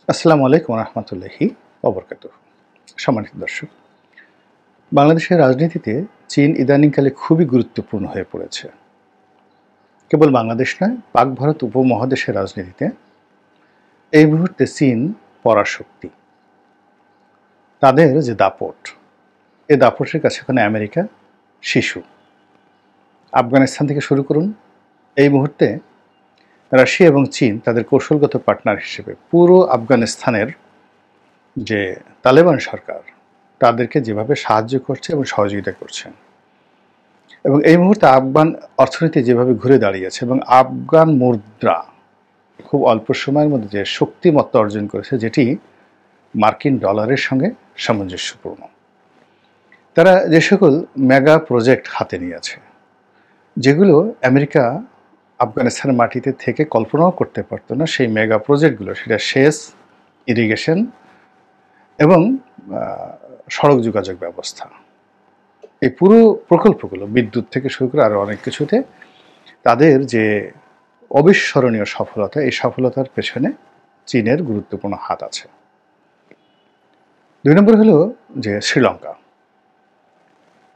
আসসালামু আলাইকুম রহমতুল্লাহি ওবরকাতুহু। সম্মানিত দর্শক, বাংলাদেশের রাজনীতিতে চীন ইদানিংকালে খুবই গুরুত্বপূর্ণ হয়ে পড়েছে। কেবল বাংলাদেশ নয়, পাক ভারত উপমহাদেশের রাজনীতিতে এই মুহূর্তে চীন পরাশক্তি। তাদের যে দাপট, এই দাপটের কাছে এখন আমেরিকা শিশু। আফগানিস্তান থেকে শুরু করুন, এই মুহূর্তে রাশিয়া এবং চীন তাদের কৌশলগত পার্টনার হিসেবে পুরো আফগানিস্তানের যে তালেবান সরকার তাদেরকে যেভাবে সাহায্য করছে এবং সহযোগিতা করছে, এবং এই মুহূর্তে আফগান অর্থনীতি যেভাবে ঘুরে দাঁড়িয়েছে এবং আফগান মুদ্রা খুব অল্প সময়ের মধ্যে যে শক্তিমত্তা অর্জন করেছে, যেটি মার্কিন ডলারের সঙ্গে সামঞ্জস্যপূর্ণ। তারা যে সকল মেগা প্রজেক্ট হাতে নিয়েছে, যেগুলো আমেরিকা আফগানিস্তানের মাটিতে থেকে কল্পনাও করতে পারত না, সেই মেগা প্রজেক্টগুলো, সেটা সেচ, ইরিগেশন এবং সড়ক যোগাযোগ ব্যবস্থা, এই পুরো প্রকল্পগুলো, বিদ্যুৎ থেকে শুরু করে আরও অনেক কিছুতে তাদের যে অবিস্মরণীয় সফলতা, এই সফলতার পেছনে চীনের গুরুত্বপূর্ণ হাত আছে। 2 নম্বর হলো যে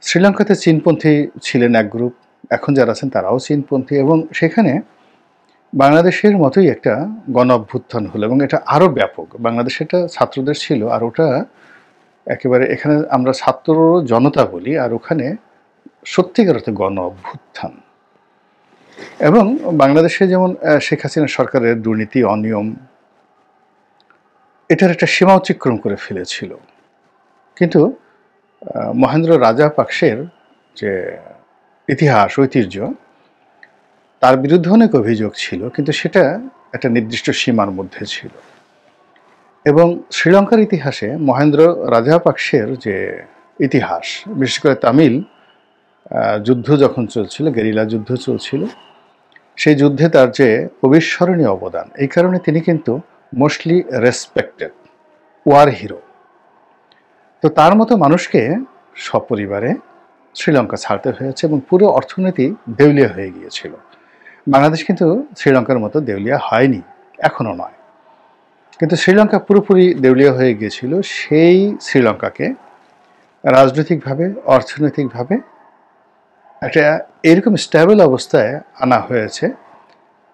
শ্রীলঙ্কাতে চীনপন্থী ছিলেন এক গ্রুপ, এখন যারা আছেন তারাও চীনপন্থী, এবং সেখানে বাংলাদেশের মতোই একটা গণ অভ্যুত্থান হলো, এবং এটা আরও ব্যাপক। বাংলাদেশে এটা ছাত্রদের ছিল, আর ওটা একেবারে, এখানে আমরা ছাত্র জনতা বলি, আর ওখানে সত্যিকার অর্থে গণ অভ্যুত্থান। এবং বাংলাদেশে যেমন শেখ হাসিনা সরকারের দুর্নীতি, অনিয়ম, এটার একটা সীমা অতিক্রম করে ফেলেছিল, কিন্তু মহেন্দ্র রাজাপাকসের যে ইতিহাস, ঐতিহ্য, তার বিরুদ্ধে অনেক অভিযোগ ছিল, কিন্তু সেটা একটা নির্দিষ্ট সীমার মধ্যে ছিল। এবং শ্রীলঙ্কার ইতিহাসে মহেন্দ্র রাজাপাকসের যে ইতিহাস, বিশেষ করে তামিল যুদ্ধ যখন চলছিল, গেরিলা যুদ্ধ চলছিল, সেই যুদ্ধে তার যে অবিস্মরণীয় অবদান, এই কারণে তিনি কিন্তু মোস্টলি রেসপেক্টেড ওয়ার হিরো। তো তার মতো মানুষকে সপরিবারে শ্রীলঙ্কা ছাড়তে হয়েছে, এবং পুরো অর্থনীতি দেউলিয়া হয়ে গিয়েছিল। বাংলাদেশ কিন্তু শ্রীলঙ্কার মতো দেউলিয়া হয়নি, এখনও নয়, কিন্তু শ্রীলঙ্কা পুরোপুরি দেউলিয়া হয়ে গিয়েছিল। সেই শ্রীলঙ্কাকে রাজনৈতিকভাবে, অর্থনৈতিকভাবে একটা এরকম স্ট্যাবল অবস্থায় আনা হয়েছে,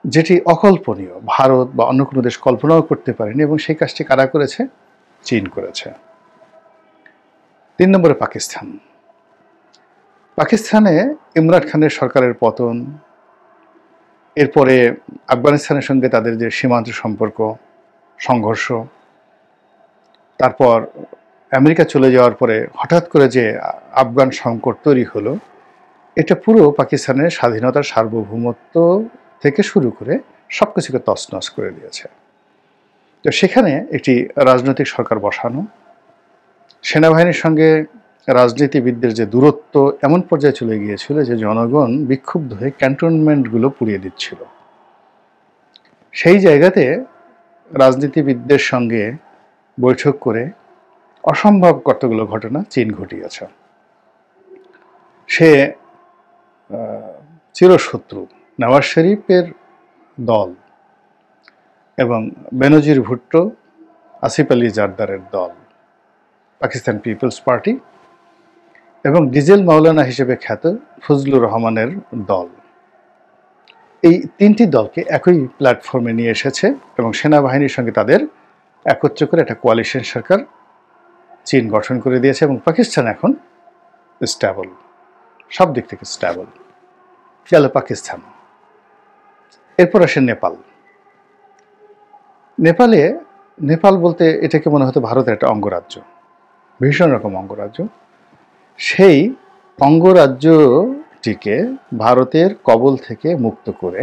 যেটি অকল্পনীয়, ভারত বা অন্য কোনো দেশ কল্পনাও করতে পারেনি, এবং সেই কাজটি কারা করেছে? চীন করেছে। 3 নম্বরে পাকিস্তানে ইমরান খানের সরকারের পতন, এরপরে আফগানিস্তানের সঙ্গে তাদের যে সীমান্ত সম্পর্ক, সংঘর্ষ, তারপর আমেরিকা চলে যাওয়ার পরে হঠাৎ করে যে আফগান সংকট তৈরি হলো, এটা পুরো পাকিস্তানের স্বাধীনতার, সার্বভৌমত্ব থেকে শুরু করে সব কিছুকে তছনছ করে দিয়েছে। তো সেখানে একটি রাজনৈতিক সরকার বসানো, সেনাবাহিনীর সঙ্গে রাজনীতিবিদদের যে দূরত্ব এমন পর্যায়ে চলে গিয়েছিল যে জনগণ বিক্ষুব্ধ হয়ে ক্যান্টনমেন্টগুলো পুড়িয়ে দিচ্ছিল। সেই জায়গাতে রাজনীতিবিদদের সঙ্গে বৈঠক করে অসম্ভব কতগুলো ঘটনা চীন ঘটিয়েছে। সে চিরশত্রু নওয়াজ শরীফের দল এবং বেনজির ভুট্টো, আসিফ আলী জারদারের দল, পাকিস্তান পিপলস পার্টি, এবং ডিজেল মাওলানা হিসেবে খ্যাত ফজলুর রহমানের দল, এই 3টি দলকে একই প্ল্যাটফর্মে নিয়ে এসেছে এবং সেনাবাহিনীর সঙ্গে তাদের একত্র করে একটা কোয়ালিশন সরকার চীন গঠন করে দিয়েছে, এবং পাকিস্তান এখন স্ট্যাবল, সব দিক থেকে স্ট্যাবল। গেল পাকিস্তান। এরপর আসে নেপাল বলতে এটাকে মনে হতো ভারতের একটা অঙ্গরাজ্য, ভীষণ রকম অঙ্গরাজ্য। সেই অঙ্গরাজ্যটিকে ভারতের কবল থেকে মুক্ত করে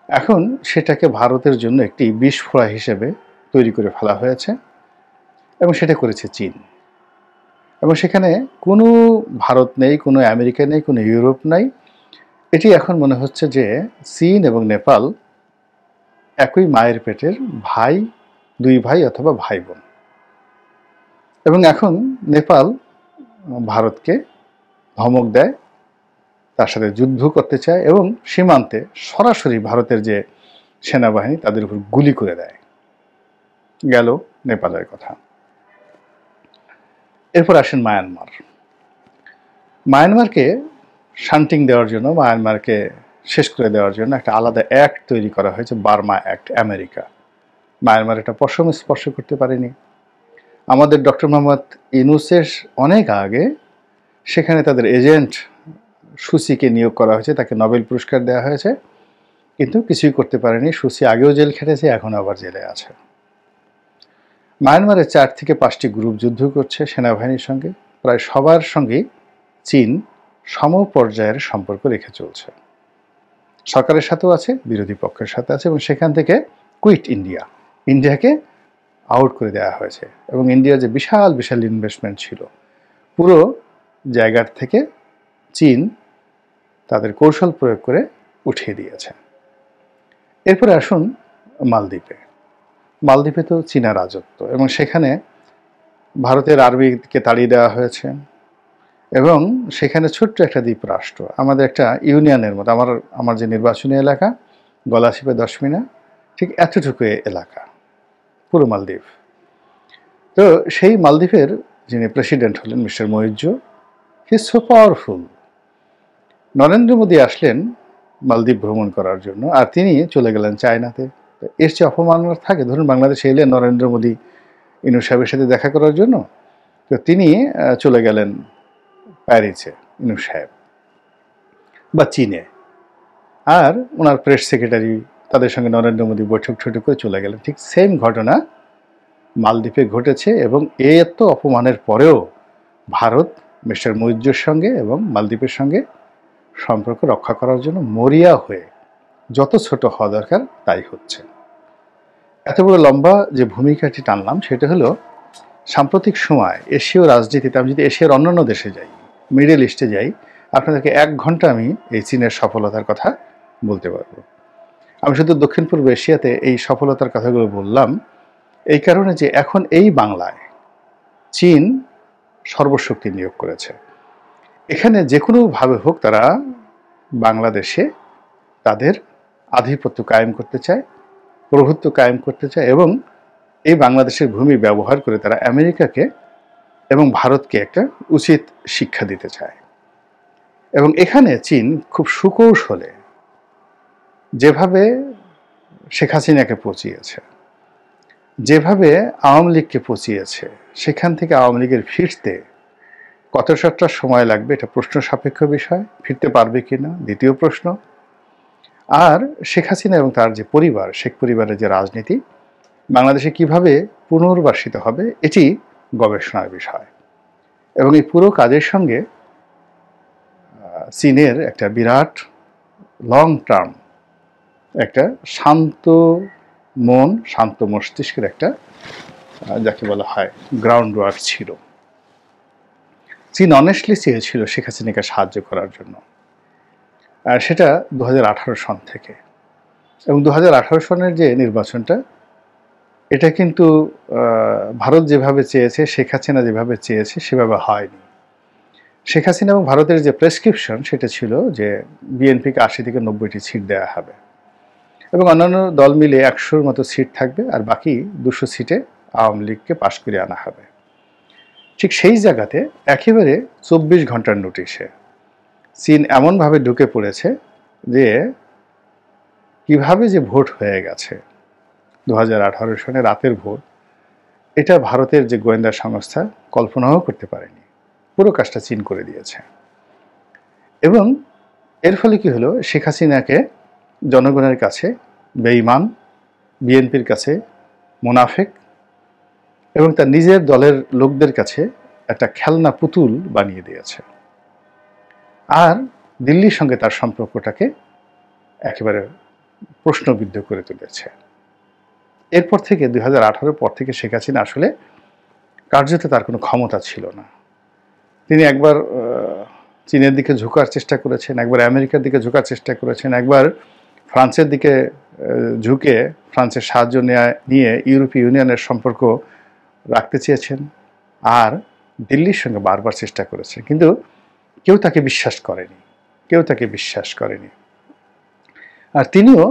এখন সেটাকে ভারতের জন্য একটি বিস্ফোরা হিসেবে তৈরি করে ফেলা হয়েছে, এবং সেটা করেছে চীন। এবং সেখানে কোনো ভারত নেই, কোনো আমেরিকা নেই, কোনো ইউরোপ নাই। এটি এখন মনে হচ্ছে যে চীন এবং নেপাল একই মায়ের পেটের ভাই, 2 ভাই অথবা ভাই বোন। এবং এখন নেপাল ভারতকে ধমক দেয়, তার সাথে যুদ্ধ করতে চায়, এবং সীমান্তে সরাসরি ভারতের যে সেনাবাহিনী তাদের উপর গুলি করে দেয়। গেল নেপালের কথা। এরপর আসেন মায়ানমার। মায়ানমারকে শান্তিং দেওয়ার জন্য, মায়ানমারকে শেষ করে দেওয়ার জন্য একটা আলাদা অ্যাক্ট তৈরি করা হয়েছে, বার্মা অ্যাক্ট। আমেরিকা মায়ানমার এটা পশম স্পর্শ করতে পারেনি। আমাদের ডক্টর মোহাম্মদ ইউনূসের অনেক আগে সেখানে তাদের এজেন্ট সুসিকে নিয়োগ করা হয়েছে, তাকে নোবেল পুরস্কার দেওয়া হয়েছে, কিন্তু কিছুই করতে পারেনি। সুসি আগেও জেল খেটেছে, এখন আবার জেলে আছে। মায়ানমারে 4 থেকে 5টি গ্রুপ যুদ্ধ করছে সেনাবাহিনীর সঙ্গে। প্রায় সবার সঙ্গেই চীন সমপর্যায়ের সম্পর্ক রেখে চলছে। সরকারের সাথেও আছে, বিরোধী পক্ষের সাথে আছে, এবং সেখান থেকে কুইট ইন্ডিয়া, ইন্ডিয়াকে আউট করে দেওয়া হয়েছে। এবং ইন্ডিয়ার যে বিশাল বিশাল ইনভেস্টমেন্ট ছিল, পুরো জায়গার থেকে চীন তাদের কৌশল প্রয়োগ করে উঠিয়ে দিয়েছে। এরপরে আসুন মালদ্বীপে। মালদ্বীপে তো চীনা রাজত্ব, এবং সেখানে ভারতের আর্মিকে তাড়িয়ে দেওয়া হয়েছে, এবং সেখানে ছোট্ট একটা দ্বীপ রাষ্ট্র, আমাদের একটা ইউনিয়নের মতো। আমার যে নির্বাচনী এলাকা গলাচিপা 10 মিনা, ঠিক এতটুকু এলাকা পুরো মালদ্বীপ। তো সেই মালদ্বীপের যিনি প্রেসিডেন্ট হলেন mister Muizzu, he is so powerful. Narendra Modi আসলেন মালদ্বীপ ভ্রমণ করার জন্য, আর তিনি চলে গেলেন চায়নাতে। এর চেয়ে অপমান থাকে? ধরুন বাংলাদেশে এলেন নরেন্দ্র মোদী ইউনূস সাহেবের সাথে দেখা করার জন্য, তো তিনি চলে গেলেন প্যারিসে, ইউনূস সাহেব, বা চীনে, আর ওনার প্রেস সেক্রেটারি তাদের সঙ্গে নরেন্দ্র মোদী বৈঠক ঠৈঠক করে চলে গেলেন। ঠিক সেম ঘটনা মালদ্বীপে ঘটেছে, এবং এত অপমানের পরেও ভারত মিস্টার মইজুর সঙ্গে এবং মালদ্বীপের সঙ্গে সম্পর্ক রক্ষা করার জন্য মরিয়া হয়ে যত ছোট হওয়া দরকার তাই হচ্ছে। এত বড় লম্বা যে ভূমিকাটি টানলাম সেটা হলো, সাম্প্রতিক সময় এশীয় রাজনীতিতে, আমি যদি এশিয়ার অন্যান্য দেশে যাই, মিডল ইস্টে যাই, আপনাদেরকে 1 ঘন্টা আমি এই চীনের সফলতার কথা বলতে পারবো। আমি শুধু দক্ষিণ পূর্ব এশিয়াতে এই সফলতার কথাগুলো বললাম এই কারণে যে এখন এই বাংলায় চীন সর্বশক্তি নিয়োগ করেছে। এখানে যে কোনোভাবে হোক তারা বাংলাদেশে তাদের আধিপত্য কায়েম করতে চায়, প্রভুত্ব কায়েম করতে চায়, এবং এই বাংলাদেশের ভূমি ব্যবহার করে তারা আমেরিকাকে এবং ভারতকে একটা উচিত শিক্ষা দিতে চায়। এবং এখানে চীন খুব সুকৌশলে যেভাবে শেখ হাসিনাকে পচিয়েছে, যেভাবে আওয়ামী লীগকে পচিয়েছে, সেখান থেকে আওয়ামী লীগের ফিরতে কতটা সময় লাগবে এটা প্রশ্ন সাপেক্ষ বিষয়। ফিরতে পারবে কিনা দ্বিতীয় প্রশ্ন। আর শেখ হাসিনা এবং তার যে পরিবার, শেখ পরিবারের যে রাজনীতি বাংলাদেশে কিভাবে পুনর্বাসিত হবে, এটি গবেষণার বিষয়। এবং এই পুরো কাজের সঙ্গে চীনের একটা বিরাট লং টার্ম একটা শান্ত মন, শান্ত মস্তিষ্কের একটা যাকে বলা হয় গ্রাউন্ড ওয়ার্ক ছিল। চীন অনেস্টলি চেয়েছিল শেখ হাসিনাকে সাহায্য করার জন্য, আর সেটা 2018 সন থেকে। এবং 2018 সনের যে নির্বাচনটা, এটা কিন্তু ভারত যেভাবে চেয়েছে, শেখ হাসিনা যেভাবে চেয়েছে সেভাবে হয়নি। শেখ হাসিনা এবং ভারতের যে প্রেসক্রিপশন সেটা ছিল যে বিএনপিকে 80 থেকে 90টি সিট দেওয়া হবে, এবং অন্যান্য দল মিলে 100-র মতো সিট থাকবে, আর বাকি 200 সিটে আওয়ামী লীগকে পাশ করে আনা হবে। ঠিক সেই জায়গাতে একেবারে 24 ঘন্টার নোটিশে চীন এমনভাবে ঢুকে পড়েছে যে কিভাবে যে ভোট হয়ে গেছে 2018 সনে রাতের ভোট, এটা ভারতের যে গোয়েন্দা সংস্থা কল্পনাও করতে পারেনি। পুরো কাজটা চীন করে দিয়েছে। এবং এর ফলে কি হলো, শেখ হাসিনাকে জনগণের কাছে বেঈমান, বিএনপির কাছে মুনাফিক, এবং তার নিজের দলের লোকদের কাছে একটা খেলনা পুতুল বানিয়ে দিয়েছে। আর দিল্লির সঙ্গে তার সম্পর্কটাকে একেবারে প্রশ্নবিদ্ধ করে তুলেছে। এরপর থেকে 2018 পর থেকে শেখ হাসিনা আসলে কার্যত তার কোনো ক্ষমতা ছিল না। তিনি একবার চীনের দিকে ঝোঁকার চেষ্টা করেছেন, একবার আমেরিকার দিকে ঝোঁকার চেষ্টা করেছেন, একবার ফ্রান্সের দিকে ঝুঁকে ফ্রান্সের সাহায্য নিয়ে ইউরোপীয় ইউনিয়নের সম্পর্ক রাখতে চেয়েছেন, আর দিল্লির সঙ্গে বারবার চেষ্টা করেছেন, কিন্তু কেউ তাকে বিশ্বাস করেনি। আর তিনিও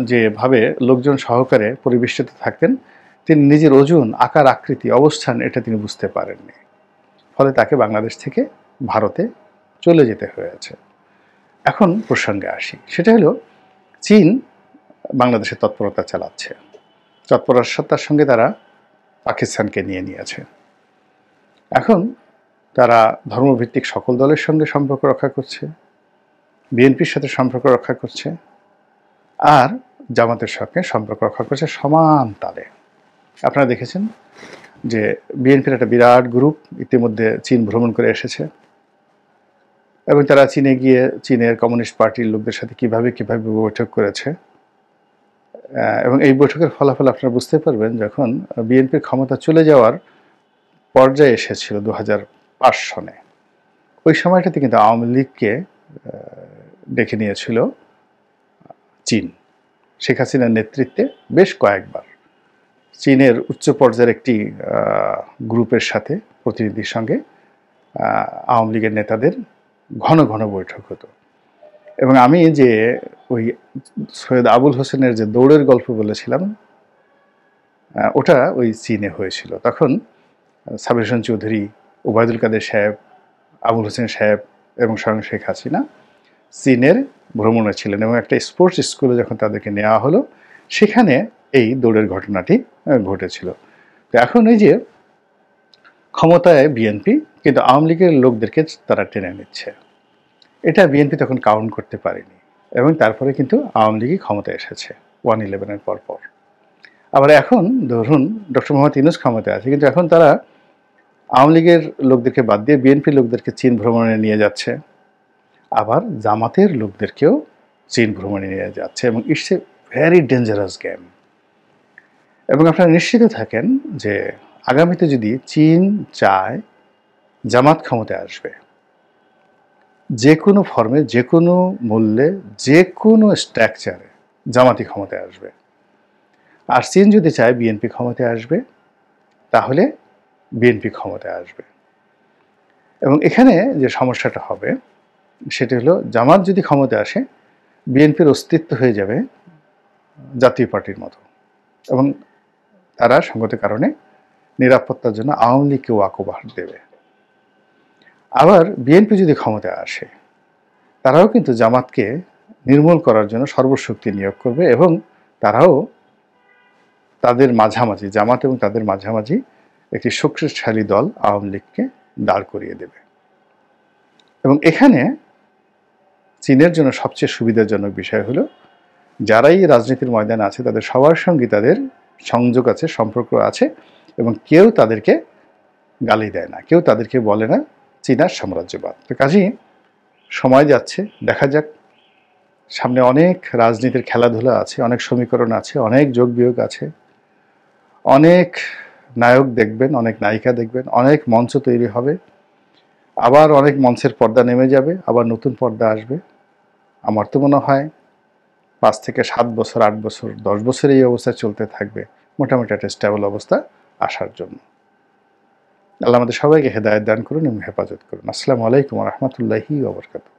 যেভাবে লোকজন সহকারে পরিবেষ্টিত থাকতেন, তিনি নিজের ওজন, আকার, আকৃতি, অবস্থান এটা তিনি বুঝতে পারেননি। ফলে তাকে বাংলাদেশ থেকে ভারতে চলে যেতে হয়েছে। এখন প্রসঙ্গে আসি, সেটা হলো চীন বাংলাদেশে তৎপরতা চালাচ্ছে। তৎপরতার সঙ্গে তারা পাকিস্তানকে নিয়ে নিয়েছে। এখন তারা ধর্মভিত্তিক সকল দলের সঙ্গে সম্পর্ক রক্ষা করছে, বিএনপির সাথে সম্পর্ক রক্ষা করছে, আর জামাতের সঙ্গে সম্পর্ক রক্ষা করছে সমান তালে। আপনারা দেখেছেন যে বিএনপির একটা বিরাট গ্রুপ ইতিমধ্যে চীন ভ্রমণ করে এসেছে এবং তারা চীনে গিয়ে চীনের কমিউনিস্ট পার্টির লোকদের সাথে কিভাবে বৈঠক করেছে। এবং এই বৈঠকের ফলাফল আপনারা বুঝতে পারবেন যখন বিএনপির ক্ষমতা চলে যাওয়ার পর্যায়ে এসেছিল 2005 সনে। ওই সময়টাতে কিন্তু আওয়ামী লীগকে ডেকে নিয়েছিল চীন। শেখ হাসিনার নেতৃত্বে বেশ কয়েকবার চীনের উচ্চ পর্যায়ের একটি গ্রুপের সাথে, প্রতিনিধির সঙ্গে আওয়ামী লীগের নেতাদের ঘন ঘন বৈঠক হতো। এবং আমি যে ওই সৈয়দ আবুল হোসেনের যে দৌড়ের গল্প বলেছিলাম, ওটা ওই চীনে হয়েছিল। তখন সাবির হোসেন চৌধুরী, ওবায়দুল কাদের সাহেব, আবুল হোসেন সাহেব এবং স্বয়ং শেখ হাসিনা চীনের ভ্রমণে ছিলেন এবং একটা স্পোর্টস স্কুলে যখন তাদেরকে নেওয়া হলো সেখানে এই দৌড়ের ঘটনাটি ঘটেছিল। তো এখন এই যে ক্ষমতায় বিএনপি, কিন্তু আওয়ামী লীগের লোকদেরকে তারা টেনে নিচ্ছে, এটা বিএনপি তখন কাউন্ট করতে পারেনি এবং তারপরে কিন্তু আওয়ামী লীগই ক্ষমতায় এসেছে 1/11-এর পর। আবার এখন ধরুন ডক্টর মোহাম্মদ ইউনূস ক্ষমতায় আছে, কিন্তু এখন তারা আওয়ামী লীগের লোকদেরকে বাদ দিয়ে বিএনপির লোকদেরকে চীন ভ্রমণে নিয়ে যাচ্ছে, আবার জামাতের লোকদেরকেও চীন ভ্রমণে নিয়ে যাচ্ছে এবং it's a very dangerous game. এবং আপনারা নিশ্চিত থাকেন যে আগামীতে যদি চীন চায় জামাত ক্ষমতায় আসবে, যে কোনো ফর্মে, যে কোনো মূল্যে, যে কোনো স্ট্রাকচারে জামাতি ক্ষমতায় আসবে। আর চীন যদি চায় বিএনপি ক্ষমতায় আসবে, তাহলে বিএনপি ক্ষমতায় আসবে। এবং এখানে যে সমস্যাটা হবে সেটা হলো, জামাত যদি ক্ষমতায় আসে, বিএনপির অস্তিত্ব হয়ে যাবে জাতীয় পার্টির মতো এবং তারা সঙ্গত কারণে নিরাপত্তার জন্য আওয়ামী লীগকে ওয়াকওভার দেবে। আবার বিএনপি যদি ক্ষমতায় আসে, তারাও কিন্তু জামাতকে নির্মূল করার জন্য সর্বশক্তি নিয়োগ করবে এবং তারাও তাদের মাঝামাঝি, জামাত এবং তাদের মাঝামাঝি একটি শক্তিশালী দল আওয়ামী লীগকে দাঁড় করিয়ে দেবে। এবং এখানে চীনের জন্য সবচেয়ে সুবিধাজনক বিষয় হলো, যারাই রাজনীতির ময়দানে আছে তাদের সবার সঙ্গে তাদের সংযোগ আছে, সম্পর্ক আছে এবং কেউ তাদেরকে গালি দেয় না, কেউ তাদেরকে বলে না চীনার সাম্রাজ্যবাদ। তো কাজেই সময় যাচ্ছে, দেখা যাক। সামনে অনেক রাজনীতির খেলাধুলা আছে, অনেক সমীকরণ আছে, অনেক যোগ বিয়োগ আছে, অনেক নায়ক দেখবেন, অনেক নায়িকা দেখবেন, অনেক মঞ্চ তৈরি হবে, আবার অনেক মঞ্চের পর্দা নেমে যাবে, আবার নতুন পর্দা আসবে। আমার তো মনে হয় 5 থেকে 7 বছর, 8 বছর, 10 বছর এই অবস্থা চলতে থাকবে, মোটামুটি একটা স্টেবল অবস্থা আসার জন্য। আল্লাহ আমাদের সবাইকে হেদায়েত দান করুন এবং হেফাজত করুন। আসসালামু আলাইকুম ওয়া রাহমাতুল্লাহি ওয়া বারাকাতুহু।